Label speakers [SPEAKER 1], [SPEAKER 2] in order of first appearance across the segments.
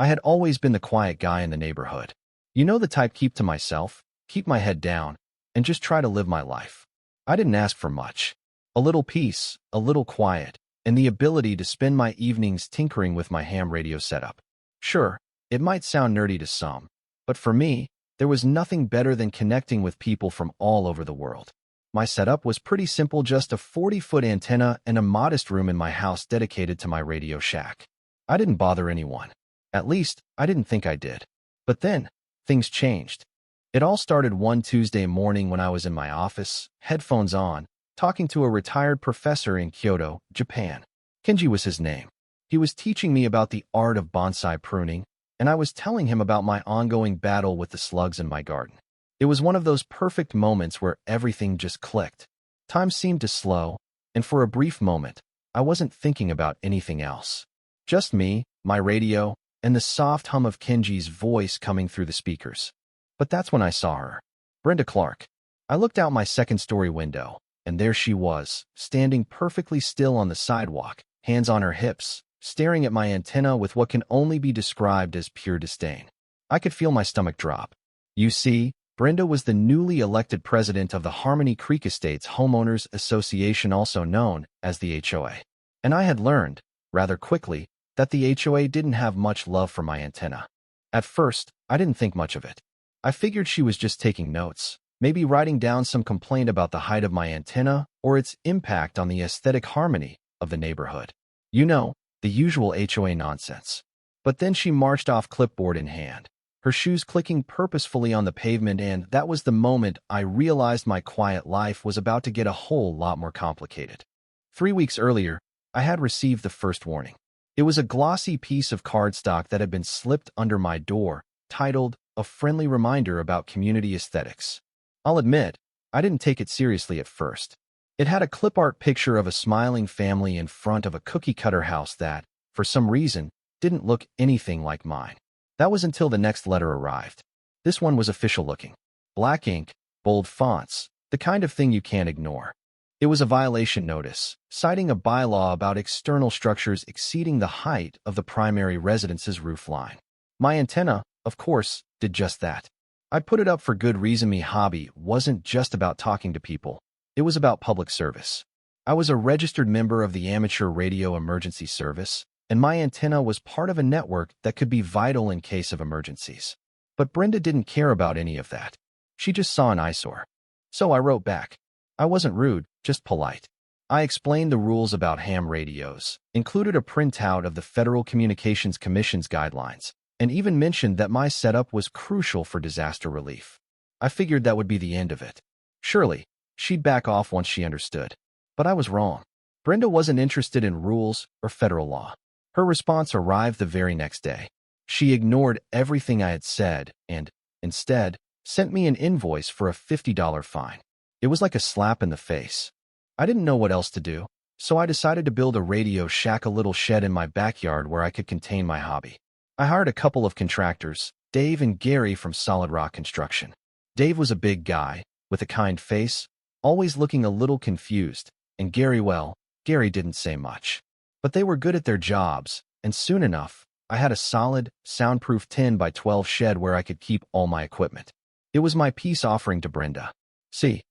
[SPEAKER 1] I had always been the quiet guy in the neighborhood. You know, the type keep to myself, keep my head down, and just try to live my life. I didn't ask for much. A little peace, a little quiet, and the ability to spend my evenings tinkering with my ham radio setup. Sure, it might sound nerdy to some, but for me, there was nothing better than connecting with people from all over the world. My setup was pretty simple, just a 40-foot antenna and a modest room in my house dedicated to my radio shack. I didn't bother anyone. At least, I didn't think I did. But then, things changed. It all started one Tuesday morning when I was in my office, headphones on, talking to a retired professor in Kyoto, Japan. Kenji was his name. He was teaching me about the art of bonsai pruning, and I was telling him about my ongoing battle with the slugs in my garden. It was one of those perfect moments where everything just clicked. Time seemed to slow, and for a brief moment, I wasn't thinking about anything else. Just me, my radio, and the soft hum of Kenji's voice coming through the speakers. But that's when I saw her. Brenda Clark. I looked out my second-story window, and there she was, standing perfectly still on the sidewalk, hands on her hips, staring at my antenna with what can only be described as pure disdain. I could feel my stomach drop. You see, Brenda was the newly elected president of the Harmony Creek Estates Homeowners Association, also known as the HOA. And I had learned, rather quickly, that the HOA didn't have much love for my antenna. At first, I didn't think much of it. I figured she was just taking notes, maybe writing down some complaint about the height of my antenna or its impact on the aesthetic harmony of the neighborhood. You know, the usual HOA nonsense. But then she marched off, clipboard in hand, her shoes clicking purposefully on the pavement, and that was the moment I realized my quiet life was about to get a whole lot more complicated. 3 weeks earlier, I had received the first warning. It was a glossy piece of cardstock that had been slipped under my door, titled, "A Friendly Reminder About Community Aesthetics." I'll admit, I didn't take it seriously at first. It had a clip art picture of a smiling family in front of a cookie-cutter house that, for some reason, didn't look anything like mine. That was until the next letter arrived. This one was official looking. Black ink, bold fonts, the kind of thing you can't ignore. It was a violation notice, citing a bylaw about external structures exceeding the height of the primary residence's roof line. My antenna, of course, did just that. I put it up for good reason. My hobby wasn't just about talking to people. It was about public service. I was a registered member of the Amateur Radio Emergency Service, and my antenna was part of a network that could be vital in case of emergencies. But Brenda didn't care about any of that. She just saw an eyesore. So I wrote back. I wasn't rude, just polite. I explained the rules about ham radios, included a printout of the Federal Communications Commission's guidelines, and even mentioned that my setup was crucial for disaster relief. I figured that would be the end of it. Surely, she'd back off once she understood. But I was wrong. Brenda wasn't interested in rules or federal law. Her response arrived the very next day. She ignored everything I had said and, instead, sent me an invoice for a $50 fine. It was like a slap in the face. I didn't know what else to do, so I decided to build a radio shack, a little shed in my backyard where I could contain my hobby. I hired a couple of contractors, Dave and Gary from Solid Rock Construction. Dave was a big guy, with a kind face, always looking a little confused, and Gary didn't say much. But they were good at their jobs, and soon enough, I had a solid, soundproof 10 by 12 shed where I could keep all my equipment. It was my peace offering to Brenda. See,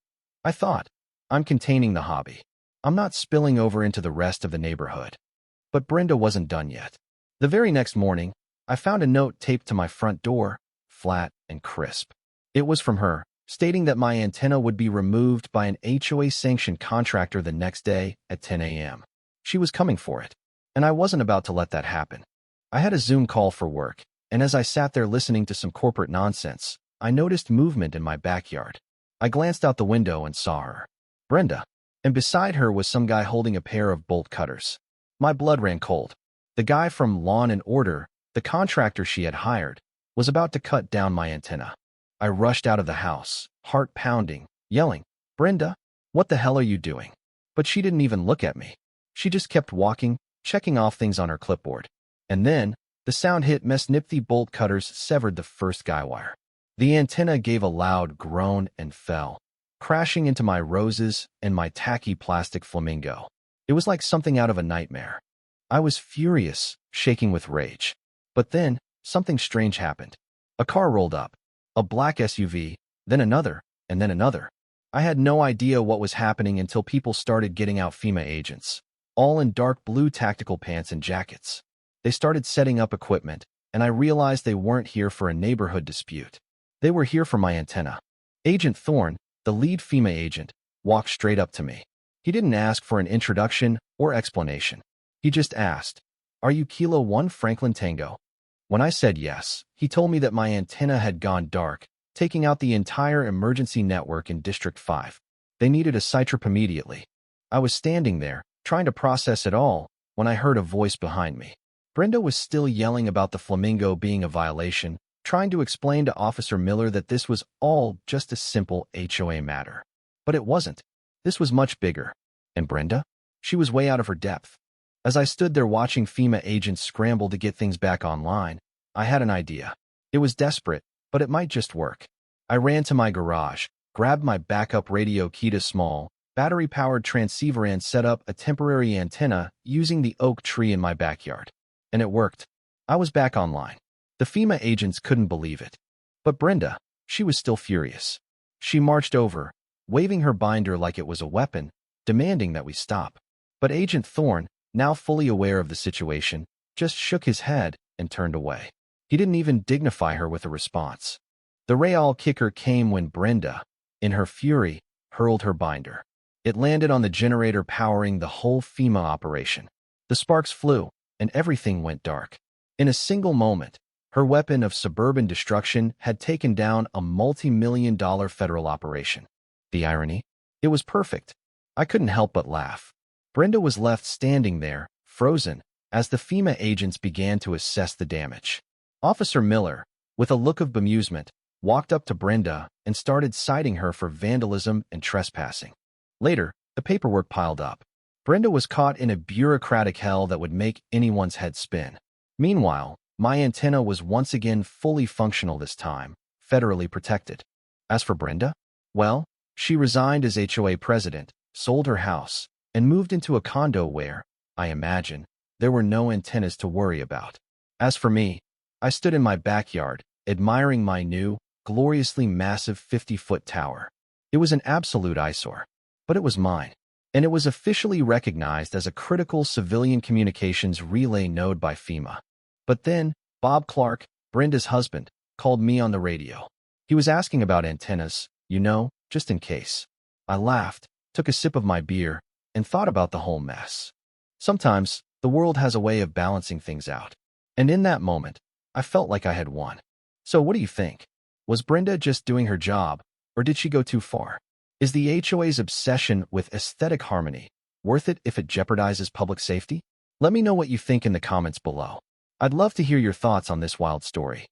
[SPEAKER 1] I thought, I'm containing the hobby. I'm not spilling over into the rest of the neighborhood. But Brenda wasn't done yet. The very next morning, I found a note taped to my front door, flat and crisp. It was from her, stating that my antenna would be removed by an HOA-sanctioned contractor the next day at 10 a.m. She was coming for it, and I wasn't about to let that happen. I had a Zoom call for work, and as I sat there listening to some corporate nonsense, I noticed movement in my backyard. I glanced out the window and saw her, Brenda, and beside her was some guy holding a pair of bolt cutters. My blood ran cold. The guy from Lawn and Order, the contractor she had hired, was about to cut down my antenna. I rushed out of the house, heart pounding, yelling, "Brenda, what the hell are you doing?" But she didn't even look at me. She just kept walking, checking off things on her clipboard. And then, the sound hit. The bolt cutters severed the first guy wire. The antenna gave a loud groan and fell, crashing into my roses and my tacky plastic flamingo. It was like something out of a nightmare. I was furious, shaking with rage. But then, something strange happened. A car rolled up. A black SUV, then another, and then another. I had no idea what was happening until people started getting out FEMA agents, all in dark blue tactical pants and jackets. They started setting up equipment, and I realized they weren't here for a neighborhood dispute. They were here for my antenna. Agent Thorne, the lead FEMA agent, walked straight up to me. He didn't ask for an introduction or explanation. He just asked, "Are you Kilo 1 Franklin Tango?" When I said yes, he told me that my antenna had gone dark, taking out the entire emergency network in District 5. They needed a sitrep immediately. I was standing there, trying to process it all, when I heard a voice behind me. Brenda was still yelling about the flamingo being a violation, trying to explain to Officer Miller that this was all just a simple HOA matter. But it wasn't. This was much bigger. And Brenda? She was way out of her depth. As I stood there watching FEMA agents scramble to get things back online, I had an idea. It was desperate, but it might just work. I ran to my garage, grabbed my backup radio key to small, battery-powered transceiver and set up a temporary antenna using the oak tree in my backyard. And it worked. I was back online. The FEMA agents couldn't believe it. But Brenda, she was still furious. She marched over, waving her binder like it was a weapon, demanding that we stop. But Agent Thorne, now fully aware of the situation, just shook his head and turned away. He didn't even dignify her with a response. The real kicker came when Brenda, in her fury, hurled her binder. It landed on the generator powering the whole FEMA operation. The sparks flew, and everything went dark. In a single moment, her weapon of suburban destruction had taken down a multi-million-dollar federal operation. The irony? It was perfect. I couldn't help but laugh. Brenda was left standing there, frozen, as the FEMA agents began to assess the damage. Officer Miller, with a look of bemusement, walked up to Brenda and started citing her for vandalism and trespassing. Later, the paperwork piled up. Brenda was caught in a bureaucratic hell that would make anyone's head spin. Meanwhile, my antenna was once again fully functional this time, federally protected. As for Brenda, well, she resigned as HOA president, sold her house, and moved into a condo where, I imagine, there were no antennas to worry about. As for me, I stood in my backyard, admiring my new, gloriously massive 50-foot tower. It was an absolute eyesore, but it was mine, and it was officially recognized as a critical civilian communications relay node by FEMA. But then, Bob Clark, Brenda's husband, called me on the radio. He was asking about antennas, just in case. I laughed, took a sip of my beer, and thought about the whole mess. Sometimes, the world has a way of balancing things out. And in that moment, I felt like I had won. So what do you think? Was Brenda just doing her job, or did she go too far? Is the HOA's obsession with aesthetic harmony worth it if it jeopardizes public safety? Let me know what you think in the comments below. I'd love to hear your thoughts on this wild story.